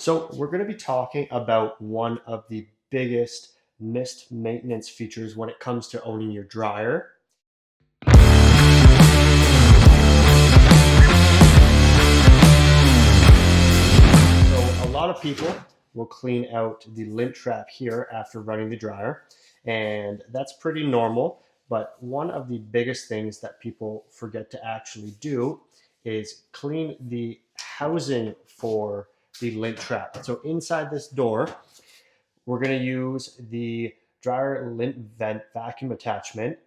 So we're going to be talking about one of the biggest missed maintenance features when it comes to owning your dryer. So a lot of people will clean out the lint trap here after running the dryer, and that's pretty normal. But one of the biggest things that people forget to actually do is clean the housing for the lint trap. So inside this door, we're going to use the dryer lint vent vacuum attachment.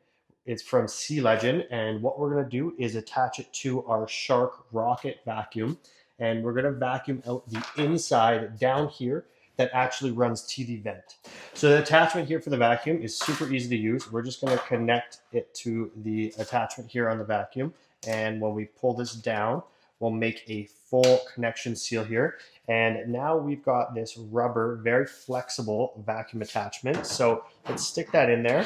It's from Sealegend, and what we're going to do is attach it to our Shark Rocket vacuum, and we're going to vacuum out the inside down here that actually runs to the vent. So the attachment here for the vacuum is super easy to use. We're just going to connect it to the attachment here on the vacuum, and when we pull this down, we'll make a full connection seal here. And now we've got this rubber, very flexible vacuum attachment. So let's stick that in there.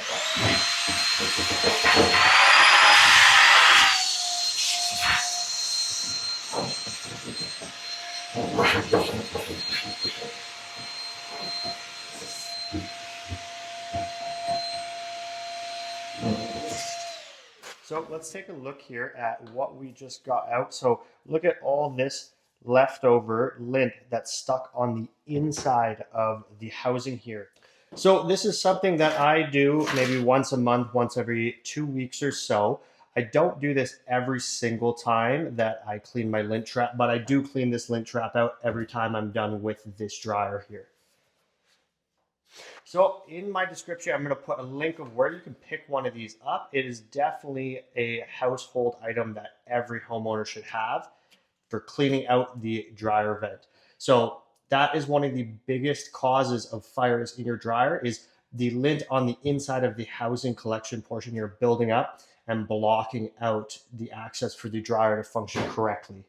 So let's take a look here at what we just got out. So look at all this leftover lint that's stuck on the inside of the housing here. So this is something that I do maybe once a month, once every 2 weeks or so. I don't do this every single time that I clean my lint trap, but I do clean this lint trap out every time I'm done with this dryer here. So in my description, I'm going to put a link of where you can pick one of these up. It is definitely a household item that every homeowner should have for cleaning out the dryer vent. So that is one of the biggest causes of fires in your dryer is the lint on the inside of the housing collection portion here building up and blocking out the access for the dryer to function correctly.